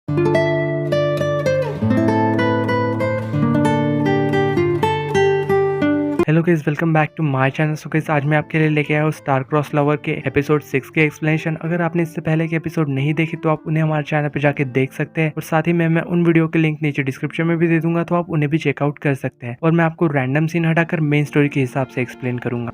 Hello guys, welcome back to my channel. So guys, आज मैं आपके लिए लेके आया हूँ स्टार क्रॉस लवर के एपिसोड 6 के एक्सप्लेनेशन। अगर आपने इससे पहले के एपिसोड नहीं देखे तो आप उन्हें हमारे चैनल पे जाके देख सकते हैं, और साथ ही मैं उन वीडियो के लिंक नीचे डिस्क्रिप्शन में भी दे दूंगा, तो आप उन्हें भी चेकआउट कर सकते हैं। और मैं आपको रैंडम सीन हटाकर मेन स्टोरी के हिसाब से एक्सप्लेन करूंगा।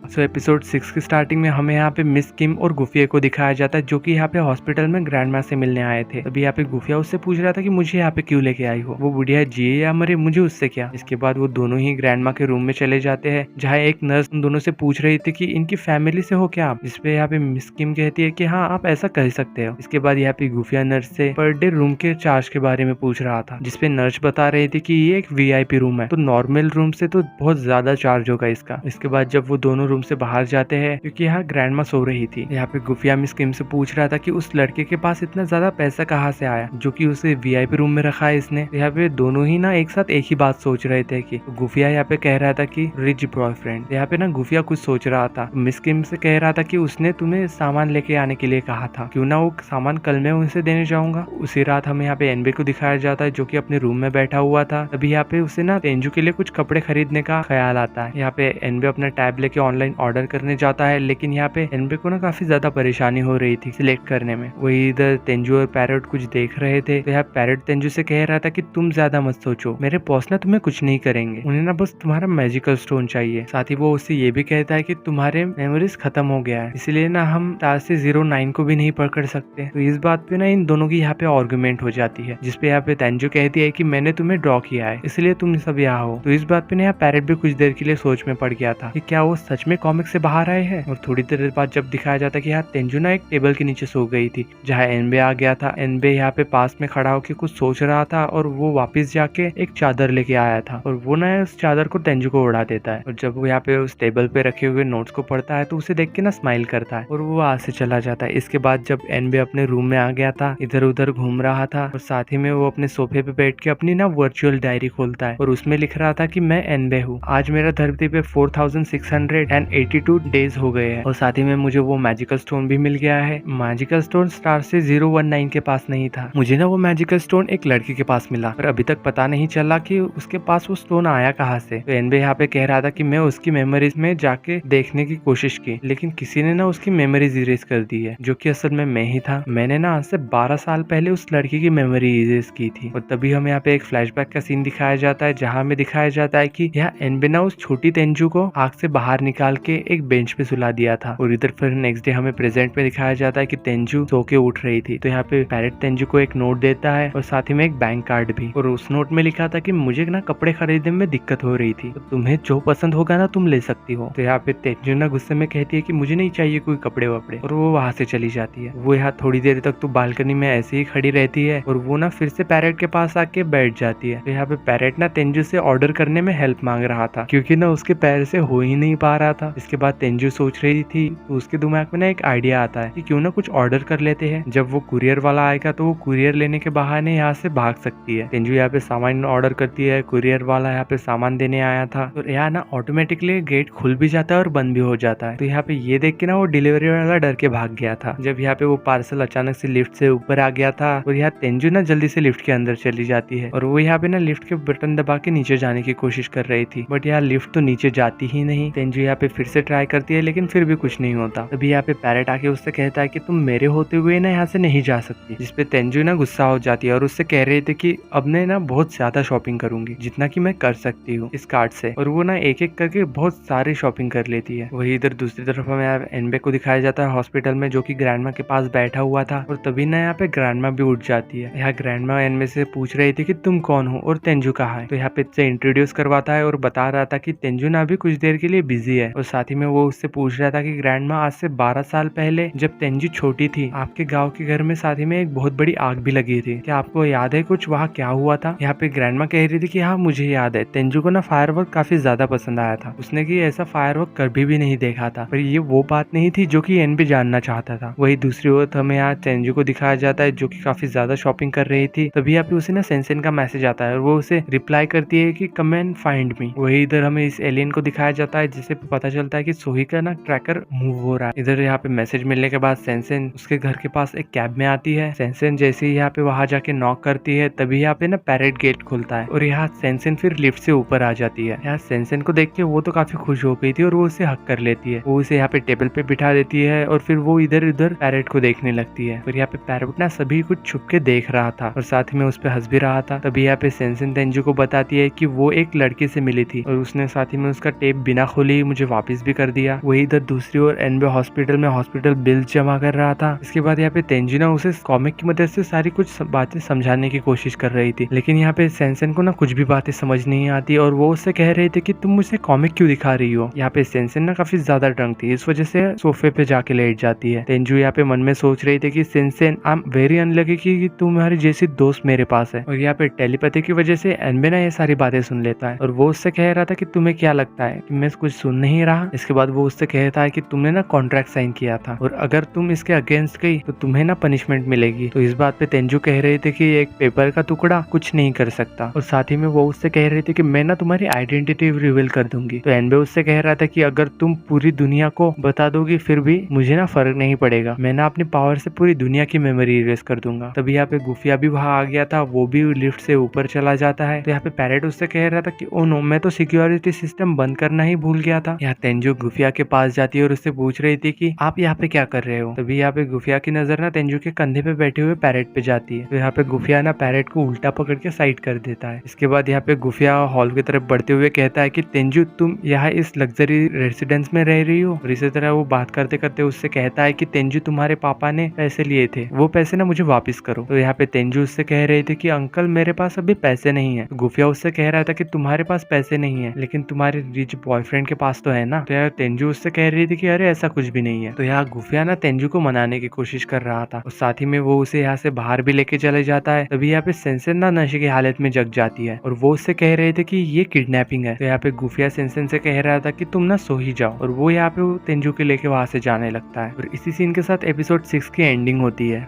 सो एपिसोड 6 की स्टार्टिंग में हमें यहाँ पे मिस किम और गुफिया को दिखाया जाता है, जो कि यहाँ पे हॉस्पिटल में ग्रैंडमा से मिलने आए थे। अभी यहाँ पे गुफिया उससे पूछ रहा था कि मुझे यहाँ पे क्यों लेके आई हो, वो बुढ़िया जिए या मरे, मुझे उससे क्या। इसके बाद वो दोनों ही ग्रैंडमा के रूम में चले जाते हैं, जहाँ एक नर्स उन दोनों से पूछ रही थी कि इनकी फैमिली से हो क्या आप। जिसपे यहाँ पे मिस किम कहती है कि हाँ, आप ऐसा कर सकते हो। इसके बाद यहाँ पे गुफिया नर्स से पर डे रूम के चार्ज के बारे में पूछ रहा था, जिसपे नर्स बता रही थी कि ये एक VIP रूम है, तो नॉर्मल रूम से तो बहुत ज्यादा चार्ज होगा इसका। इसके बाद जब वो दोनों रूम से बाहर जाते हैं, क्योंकि यहाँ ग्रैंडमा सो रही थी, यहाँ पे गुफिया मिस किम से पूछ रहा था कि उस लड़के के पास इतना ज्यादा पैसा कहाँ से आया जो कि उसे VIP रूम में रखा है इसने। यहाँ पे दोनों ही ना एक साथ एक ही बात सोच रहे थे कि तो गुफिया यहाँ पे कह रहा था कि रिच बॉयफ्रेंड। यहाँ पे ना गुफिया कुछ सोच रहा था, मिस किम से कह रहा था कि उसने तुम्हें सामान लेके आने के लिए कहा था, क्यों ना वो सामान कल मैं उनसे देने जाऊंगा। उसी रात हमें यहाँ पे एनबे को दिखाया जाता है, जो कि अपने रूम में बैठा हुआ था। तभी यहाँ पे उसे ना तेंजू के लिए कुछ कपड़े खरीदने का ख्याल आता है। यहाँ पे एनबे अपना टैब लेके ऑनलाइन ऑर्डर करने जाता है, लेकिन यहाँ पे एनबे को ना काफी ज्यादा परेशानी हो रही थी सिलेक्ट करने में। वही इधर तेंजू और पैरेट कुछ देख रहे थे, तो यहाँ पैरेट तेंजू से कह रहा था कि तुम ज्यादा मत सोचो, मेरे बॉस ना तुम्हें कुछ नहीं करेंगे, उन्हें ना बस तुम्हारा मैजिकल स्टोन चाहिए। साथ ही वो उससे ये भी कहता है कि तुम्हारे मेमोरीज खत्म हो गया है, इसलिए ना हम तार से 09 को भी नहीं पकड़ सकते। तो इस बात पे ना इन दोनों की यहाँ पे आर्गुमेंट हो जाती है, जिसपे यहाँ पे तेंजू कहती है कि मैंने तुम्हें ड्रॉ किया है, इसलिए तुम सब यहाँ हो। तो इस बात पे ना यहाँ पैरेट भी कुछ देर के लिए सोच में पड़ गया था कि क्या वो सच में कॉमिक से बाहर आए हैं। और थोड़ी देर बाद जब दिखाया जाता है कि यहाँ तेंजू ना एक टेबल के नीचे सो गई थी, जहाँ एनबे आ गया था। एनबे यहाँ पे पास में खड़ा होकर कुछ सोच रहा था, और वो वापस जाके एक चादर लेके आया था, और वो ना उस चादर को तेंजू को उड़ा देता है। और जब वो यहाँ पे उस टेबल पे रखे हुए नोट्स को पढ़ता है, तो उसे देख के ना स्माइल करता है, और वो वहां से चला जाता है। इसके बाद जब एनबे अपने रूम में आ गया था, इधर उधर घूम रहा था, और साथ ही में वो अपने सोफे पे बैठ के अपनी ना वर्चुअल डायरी खोलता है, और उसमें लिख रहा था कि मैं एनबे हूँ, आज मेरा धरती पे 4682 डेज हो गए हैं, और साथ ही में मुझे वो मैजिकल स्टोन भी मिल गया है। मैजिकल स्टोन स्टार से 019 के पास नहीं था, मुझे ना वो मैजिकल स्टोन एक लड़की के पास मिला, पर अभी तक पता नहीं चला कि उसके पास वो स्टोन आया कहाँ से। तो एनबे यहाँ पे कह रहा था कि मैं उसकी मेमोरीज में जाके देखने की कोशिश की, लेकिन किसी ने ना उसकी मेमोरीज इरेज कर दी है, जो कि असल में मैं ही था। मैंने ना आज से 12 साल पहले उस लड़की की मेमोरी इरेज की थी। और तभी हमें यहाँ पे एक फ्लैशबैक का सीन दिखाया जाता है, जहाँ हमें दिखाया जाता है कि यहाँ एनबे ना उस छोटी तेंजू को आग से बाहर निकाल के एक बेंच पे सुला दिया था। और इधर फिर नेक्स्ट डे हमें प्रेजेंट में दिखाया जाता है कि तेंजू सो के उठ रही थी। तो यहाँ पे पैरेट तेंजू को एक नोट देता है, और साथ ही में एक बैंक कार्ड भी, और उस नोट में लिखा था कि मुझे ना कपड़े खरीदने में दिक्कत हो रही थी, तो तुम्हें जो पसंद होगा ना तुम ले सकती हो। तो यहाँ पे तेंजू ना गुस्से में कहती है कि मुझे नहीं चाहिए कोई कपड़े वपड़े, और वो वहां से चली जाती है। वो यहाँ थोड़ी देर तक तो बालकनी में ऐसे ही खड़ी रहती है, और वो ना फिर से पैरेट के पास आके बैठ जाती है। तो यहाँ पे पैरेट ना तेंजू से ऑर्डर करने में हेल्प मांग रहा था, क्योंकि ना उसके पैर से हो ही नहीं पा रहा था। इसके बाद तेंजू सोच रही थी, तो उसके दिमाग में ना एक आइडिया आता है कि क्यों ना कुछ ऑर्डर कर लेते हैं, जब वो कुरियर वाला आएगा तो वो कुरियर लेने के बहाने यहाँ से भाग सकती है। तेंजू यहाँ पे सामान ऑर्डर करती है, कुरियर वाला यहाँ पे सामान देने आया था, तो यहाँ ना ऑटोमेटिकली गेट खुल भी जाता है और बंद भी हो जाता है। तो यहाँ पे ये देख के ना वो डिलीवरी वाला डर के भाग गया था, जब यहाँ पे वो पार्सल अचानक से लिफ्ट से ऊपर आ गया था। और यहाँ तेंजू ना जल्दी से लिफ्ट के अंदर चली जाती है, और वो यहाँ पे ना लिफ्ट के बटन दबा के नीचे जाने की कोशिश कर रही थी, बट यहाँ लिफ्ट तो नीचे जाती ही नहीं। तेंजू यहाँ पे फिर से ट्राई करती है, लेकिन फिर भी कुछ नहीं होता। तभी यहाँ पे पैरेट आके उससे कहता है कि तुम मेरे होते हुए ना यहाँ से नहीं जा सकती, जिसपे तेंजू ना गुस्सा हो जाती है, और उससे कह रही थी कि अब मैं ना बहुत ज्यादा शॉपिंग करूंगी, जितना कि मैं कर सकती हूँ इस कार्ड से। और वो ना एक एक करके बहुत सारी शॉपिंग कर लेती है। वही इधर दूसरी तरफ हमें एनबे को दिखाया जाता है हॉस्पिटल में, जो कि ग्रैंडमा के पास बैठा हुआ था। और तभी ना यहाँ पे ग्रैंडमा भी उठ जाती है। यहाँ ग्रैंडमा एनबे से पूछ रही थी कि तुम कौन हो और तेंजू कहाँ है। तो यहाँ पे से इंट्रोड्यूस करवाता है, और बता रहा था कि तेंजू ना अभी कुछ देर के लिए बिजी है। और साथ ही में वो उससे पूछ रहा था कि ग्रैंडमा आज से 12 साल पहले जब तेंजू छोटी थी, आपके गांव के घर में साथ ही में एक बहुत बड़ी आग भी लगी थी, क्या आपको याद है कुछ वहाँ क्या हुआ था। यहाँ पे ग्रैंडमा कह रही थी कि हाँ मुझे याद है, तेंजू को ना फायरवर्क काफी ज्यादा पसंद आया था, उसने कि ऐसा फायरवर्क कभी भी नहीं देखा था। पर ये वो बात नहीं थी जो कि एनबे जानना चाहता था। वही दूसरी ओर हमें यहाँ तेंजू को दिखाया जाता है, जो कि काफी ज्यादा शॉपिंग कर रही थी। तभी यहाँ पे उसे ना सेंसेन का मैसेज आता है, और वो उसे रिप्लाई करती है कि कम एंड फाइंड मी। वही इधर हमें इस एलियन को दिखाया जाता है, जिसे पता पता चलता है कि सोही का ना ट्रैकर मूव हो रहा है। इधर यहाँ पे मैसेज मिलने के बाद सेंसेन उसके घर के पास एक कैब में आती है। सेंसेन जैसे ही यहाँ पे वहां जाके नॉक करती है तभी यहाँ पे ना पैरेट गेट खुलता है और यहाँ सेंसेन फिर लिफ्ट से ऊपर आ जाती है। यहाँ सेंसेन को देख के वो तो काफी खुश हो गई थी और वो उसे हक कर लेती है। वो उसे यहाँ पे टेबल पे बिठा देती है और फिर वो इधर उधर पैरेट को देखने लगती है। और यहाँ पे पैरेट ना सभी कुछ छुप के देख रहा था और साथ में उस पे हंस भी रहा था। तभी यहाँ पे सेंसेन तेंजू को बताती है कि वो एक लड़के से मिली थी और उसने साथ ही में उसका टेप बिना खोले ही मुझे वापस भी कर दिया। वही इधर दूसरी ओर एनबे हॉस्पिटल बिल जमा कर रहा था। इसके बाद यहाँ पे तेंजू ना उसे कॉमिक की मदद से सारी कुछ बातें समझाने की कोशिश कर रही थी, लेकिन यहाँ पे सेंसेन को ना कुछ भी बातें समझ नहीं आती और वो उससे कह रहे थे कि तुम मुझे कॉमिक क्यों दिखा रही हो। यहाँ पे सेंसेन ना काफी ज्यादा ड्रंक थी, इस वजह से सोफे पे जाके लेट जाती है। तेंजू यहाँ पे मन में सोच रही थी कि सेंसेन आई एम वेरी अनलकी कि तुम्हारी जैसी दोस्त मेरे पास है। और यहाँ पे टेलीपैथी की वजह से एनबे ना ये सारी बातें सुन लेता है और वो उससे कह रहा था कि तुम्हें क्या लगता है कि मैं कुछ सुन नहीं रहा। इसके बाद वो उससे कहता है कि तुमने ना कॉन्ट्रैक्ट साइन किया था और अगर तुम इसके अगेंस्ट गई तो तुम्हें ना पनिशमेंट मिलेगी। तो इस बात पे तेंजू कह रहे थे कि एक पेपर का टुकड़ा कुछ नहीं कर सकता और साथ ही में वो उससे कह रहे थे कि मैं ना तुम्हारी आइडेंटिटी रिवील कर दूंगी। तो एनबे उससे कह रहा था कि अगर तुम पूरी दुनिया को बता दोगी फिर भी मुझे ना फर्क नहीं पड़ेगा, मैं ना अपनी पावर से पूरी दुनिया की मेमोरी इरेज कर दूंगा। तभी यहाँ पे गुफिया भी वहां आ गया था, वो भी लिफ्ट से ऊपर चला जाता है। तो यहाँ पे पैरेट उससे कह रहा था कि ओ नो, मैं तो सिक्योरिटी सिस्टम बंद करना ही भूल गया था। यहाँ तेंजू गुफिया के पास जाती है और उससे पूछ रही थी कि आप यहाँ पे क्या कर रहे हो। तभी यहाँ पे गुफिया की नजर ना तेंजू के कंधे पे बैठे हुए पैरेट पे जाती है। तो यहाँ पे गुफिया ना पैरेट को उल्टा पकड़ के साइड कर देता है। इसके बाद यहाँ पे गुफिया हॉल की तरफ बढ़ते हुए कहता है कि तेंजू तुम यहाँ इस लग्जरी रेसिडेंस में रह रही हो। और इसी तरह वो बात करते करते उससे कहता है कि तेंजू तुम्हारे पापा ने पैसे लिए थे, वो पैसे ना मुझे वापस करो। तो यहाँ पे तेंजू उससे कह रहे थे कि अंकल मेरे पास अभी पैसे नहीं है। तो गुफिया उससे कह रहा था कि तुम्हारे पास पैसे नहीं है लेकिन तुम्हारे रिच बॉयफ्रेंड के पास तो है ना। तो यार तेंजू उससे कह रही थी कि अरे ऐसा कुछ भी नहीं है। तो यहाँ गुफिया ना तेंजू को मनाने की कोशिश कर रहा था और साथ ही में वो उसे यहाँ से बाहर भी लेके चले जाता है। तभी यहाँ पे सेंसेन ना नशे की हालत में जग जाती है और वो उससे कह रहे थे कि ये किडनैपिंग है। तो यहाँ पे गुफिया सेंसेन से कह रहा था कि तुम ना सो ही जाओ और वो यहाँ पे तेंजू के लेके वहां से जाने लगता है। और इसी सीन के साथ एपिसोड 6 की एंडिंग होती है।